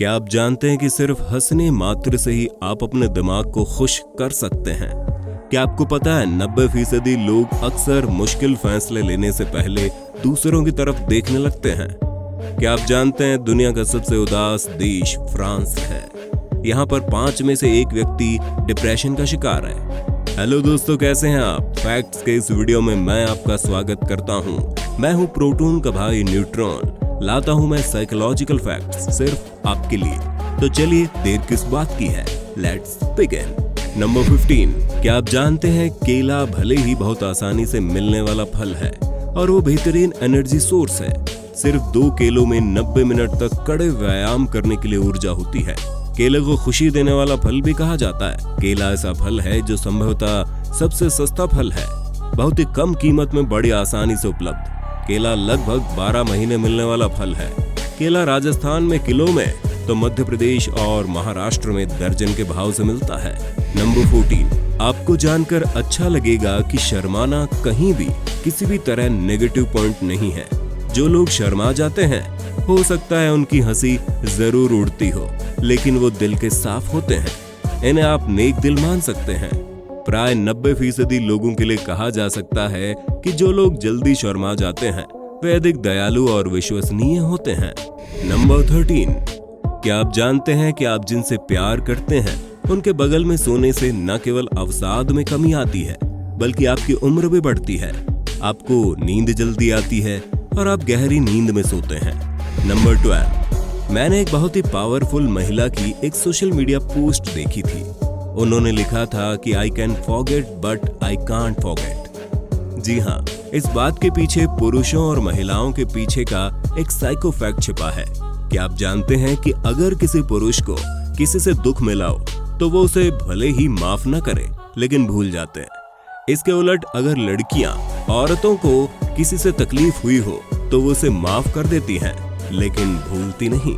क्या आप जानते हैं कि सिर्फ हंसने मात्र से ही आप अपने दिमाग को खुश कर सकते हैं? क्या आपको पता है 90% लोग अक्सर मुश्किल फैसले लेने से पहले दूसरों की तरफ देखने लगते हैं? क्या आप जानते हैं दुनिया का सबसे उदास देश फ्रांस है? यहाँ पर 5 में से 1 व्यक्ति डिप्रेशन का शिकार है। हेलो दोस्तों, कैसे हैं आप? फैक्ट्स के इस वीडियो में मैं आपका स्वागत करता हूँ। मैं हूँ प्रोटॉन का भाई न्यूट्रॉन। लाता हूँ मैं साइकोलॉजिकल फैक्ट्स सिर्फ आपके लिए। तो चलिए देर किस बात की है, लेट्स बिगिन। नंबर 15। क्या आप जानते हैं केला भले ही बहुत आसानी से मिलने वाला फल है और वो बेहतरीन एनर्जी सोर्स है। सिर्फ 2 केलों में 90 मिनट तक कड़े व्यायाम करने के लिए ऊर्जा होती है। केले को खुशी देने वाला फल भी कहा जाता है। केला ऐसा फल है जो संभवतः सबसे सस्ता फल है, बहुत ही कम कीमत में बड़ी आसानी से उपलब्ध। केला लगभग 12 महीने मिलने वाला फल है। केला राजस्थान में किलो में तो मध्य प्रदेश और महाराष्ट्र में दर्जन के भाव से मिलता है। नंबर 14। आपको जानकर अच्छा लगेगा कि शर्माना कहीं भी किसी भी तरह नेगेटिव पॉइंट नहीं है। जो लोग शर्मा जाते हैं, हो सकता है उनकी हंसी जरूर उड़ती हो, लेकिन वो दिल के साफ होते हैं। इन्हें आप नेक दिल मान सकते हैं। प्राय 90% लोगों के लिए कहा जा सकता है कि जो लोग जल्दी शर्मा जाते हैं वे अधिक दयालु और विश्वसनीय होते हैं। नंबर 13। क्या आप जानते हैं कि आप जिनसे प्यार करते हैं उनके बगल में सोने से न केवल अवसाद में कमी आती है, बल्कि आपकी उम्र भी बढ़ती है। आपको नींद जल्दी आती है और आप गहरी नींद में सोते हैं। नंबर 12। मैंने एक बहुत ही पावरफुल महिला की एक सोशल मीडिया पोस्ट देखी थी। उन्होंने लिखा था कि I can forget but I can't forget. जी हाँ, इस बात के पीछे पुरुषों और महिलाओं के पीछे का एक साइको फैक्ट छिपा है। क्या आप जानते हैं कि अगर किसी पुरुष को किसी से दुख मिला हो तो वो उसे भले ही माफ न करे, लेकिन भूल जाते हैं। इसके उलट अगर लड़कियां औरतों को किसी से तकलीफ हुई हो तो वो उसे माफ कर देती हैं, लेकिन भूलती नहीं।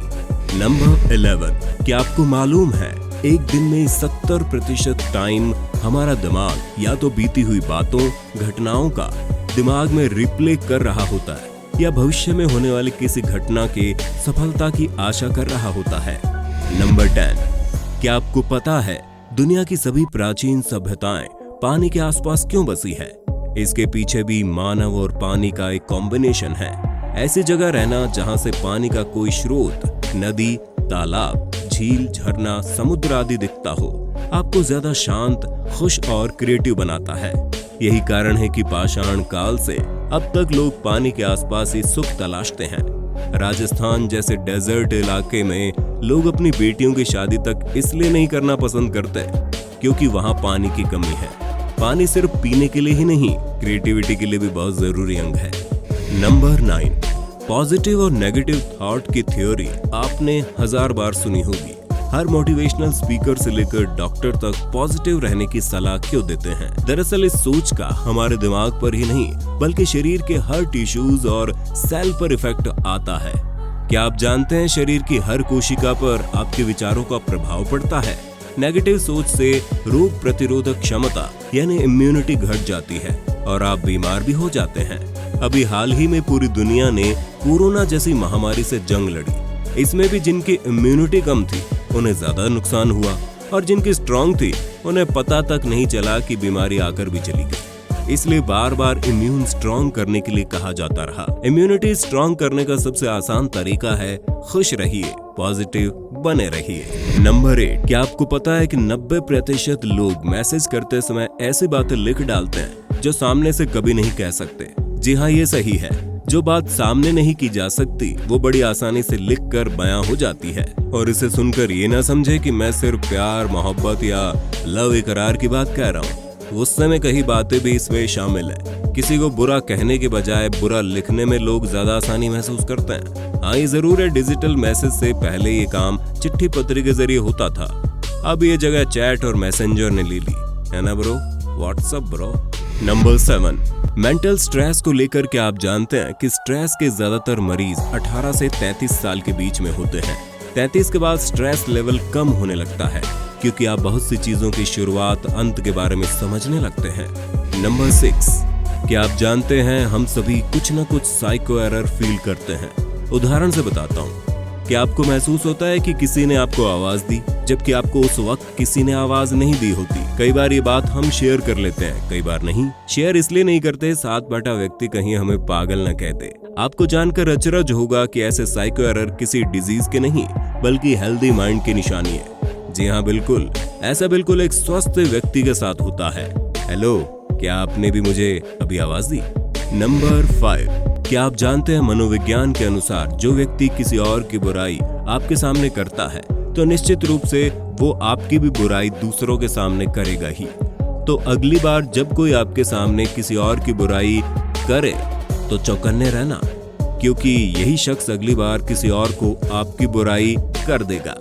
नंबर 11। क्या आपको मालूम है एक दिन में 70% टाइम हमारा दिमाग या तो बीती हुई बातों, घटनाओं का दिमाग में रिप्ले कर रहा होता है या भविष्य में होने वाली किसी घटना के सफलता की आशा कर रहा होता है। नंबर 10। क्या आपको पता है दुनिया की सभी प्राचीन सभ्यताएं पानी के आसपास क्यों बसी है? इसके पीछे भी मानव और पानी का एक कॉम्बिनेशन है। ऐसी जगह रहना जहां से पानी का कोई स्रोत, नदी, तालाब, झील, झरना, समुद्र आदि दिखता हो, आपको ज्यादा शांत, खुश और क्रिएटिव बनाता है। यही कारण है कि पाषाण काल से अब तक लोग पानी के आसपास ही सुख तलाशते हैं। राजस्थान जैसे डेजर्ट इलाके में लोग अपनी बेटियों की शादी तक इसलिए नहीं करना पसंद करते क्योंकि वहां पानी की कमी है। पानी सिर्फ पीने के लिए ही नहीं, क्रिएटिविटी के लिए भी बहुत जरूरी अंग है। नंबर 9। पॉजिटिव और नेगेटिव थॉट की थ्योरी आपने 1000 बार सुनी होगी। हर मोटिवेशनल स्पीकर से लेकर डॉक्टर तक पॉजिटिव रहने की सलाह क्यों देते हैं? दरअसल इस सोच का हमारे दिमाग पर ही नहीं बल्कि शरीर के हर टिश्यूज और सेल पर इफेक्ट आता है। क्या आप जानते हैं शरीर की हर कोशिका पर आपके विचारों का प्रभाव पड़ता है? नेगेटिव सोच से रोग प्रतिरोधक क्षमता यानी इम्यूनिटी घट जाती है और आप बीमार भी हो जाते हैं। अभी हाल ही में पूरी दुनिया ने कोरोना जैसी महामारी से जंग लड़ी। इसमें भी जिनकी इम्यूनिटी कम थी उन्हें ज्यादा नुकसान हुआ और जिनकी स्ट्रांग थी उन्हें पता तक नहीं चला कि बीमारी आकर भी चली गई। इसलिए बार बार इम्यून स्ट्रांग करने के लिए कहा जाता रहा। इम्यूनिटी स्ट्रांग करने का सबसे आसान तरीका है खुश रहिए, पॉजिटिव बने रहिए। नंबर 8। क्या आपको पता है कि 90% लोग मैसेज करते समय ऐसी बातें लिख डालते हैं जो सामने से कभी नहीं कह सकते? जी हाँ, ये सही है। जो बात सामने नहीं की जा सकती वो बड़ी आसानी से लिखकर बयां हो जाती है। और इसे सुनकर ये ना समझे कि मैं सिर्फ प्यार, मोहब्बत या लव इकरार की बात कह रहा हूँ। गुस्से में कही बातें भी इसमें शामिल है। किसी को बुरा कहने के बजाय बुरा लिखने में लोग ज्यादा आसानी महसूस करते हैं। हाँ, ये जरूर है डिजिटल मैसेज से पहले ये काम चिट्ठी पत्री के जरिए होता था। अब ये जगह चैट और मैसेंजर ने ले ली है ना bro, WhatsApp bro. Number 7। Mental stress को लेकर क्या आप जानते हैं कि स्ट्रेस के ज्यादातर मरीज 18 से 33 साल के बीच में होते हैं। 33 के बाद स्ट्रेस लेवल कम होने लगता है क्योंकि आप बहुत सी चीजों की शुरुआत, अंत के बारे में समझने लगते हैं। नंबर 6। क्या आप जानते हैं हम सभी कुछ न कुछ साइको एरर फील करते हैं। उदाहरण से बताता हूँ। क्या आपको महसूस होता है कि किसी ने आपको आवाज दी जबकि आपको उस वक्त किसी ने आवाज नहीं दी होती? कई बार ये बात हम शेयर कर लेते हैं, कई बार नहीं। शेयर इसलिए नहीं करते साथ बैठा व्यक्ति कहीं हमें पागल न कह दे। आपको जानकर अचरज होगा कि ऐसे साइको एरर किसी डिजीज के नहीं बल्कि हेल्दी माइंड की निशानी है। जी हाँ, बिल्कुल ऐसा बिल्कुल एक स्वस्थ व्यक्ति के साथ होता है। हेलो, क्या आपने भी मुझे अभी आवाज दी? नंबर 5, क्या आप जानते हैं मनोविज्ञान के अनुसार जो व्यक्ति किसी और की बुराई आपके सामने करता है तो निश्चित रूप से वो आपकी भी बुराई दूसरों के सामने करेगा ही। तो अगली बार जब कोई आपके सामने किसी और की बुराई करे तो चौकन्ने रहना, क्योंकि यही शख्स अगली बार किसी और को आपकी बुराई कर देगा।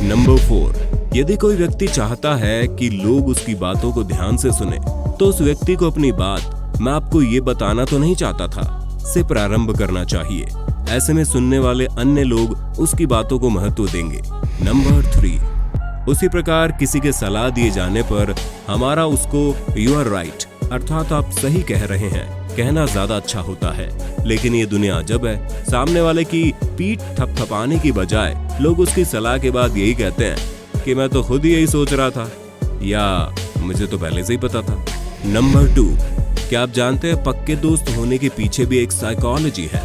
नंबर 4, यदि कोई व्यक्ति चाहता है कि लोग उसकी बातों को ध्यान से सुने तो उस व्यक्ति को अपनी बात मैं आपको ये बताना तो नहीं चाहता था से प्रारंभ करना चाहिए। ऐसे में सुनने वाले अन्य लोग उसकी बातों को महत्व देंगे। नंबर 3, उसी प्रकार किसी के सलाह दिए जाने पर हमारा उसको यू आर राइट अर्थात आप सही कह रहे हैं कहना ज्यादा अच्छा होता है। लेकिन ये दुनिया अजब है, सामने वाले की पीठ थपथपाने की बजाय लोग उसकी सलाह के बाद यही कहते हैं कि मैं तो खुद ही यही सोच रहा था या मुझे तो पहले से ही पता था। नंबर 2, क्या आप जानते हैं पक्के दोस्त होने के पीछे भी एक साइकोलॉजी है।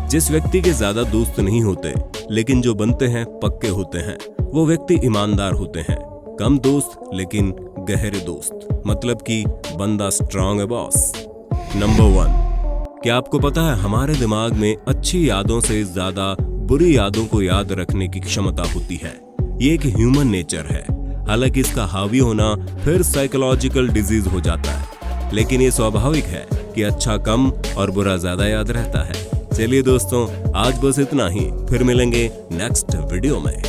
जिस व्यक्ति के ज्यादा दोस्त नहीं होते लेकिन जो बनते हैं पक्के होते हैं वो व्यक्ति ईमानदार होते हैं। कम दोस्त लेकिन गहरे दोस्त, मतलब कि बंदा स्ट्रांग है बॉस। नंबर 1, क्या आपको पता है हमारे दिमाग में अच्छी यादों से ज्यादा बुरी यादों को याद रखने की क्षमता होती है। ये एक ह्यूमन नेचर है। हालांकि इसका हावी होना फिर साइकोलॉजिकल डिजीज हो जाता है, लेकिन ये स्वाभाविक है कि अच्छा कम और बुरा ज्यादा याद रहता है। चलिए दोस्तों, आज बस इतना ही, फिर मिलेंगे नेक्स्ट वीडियो में।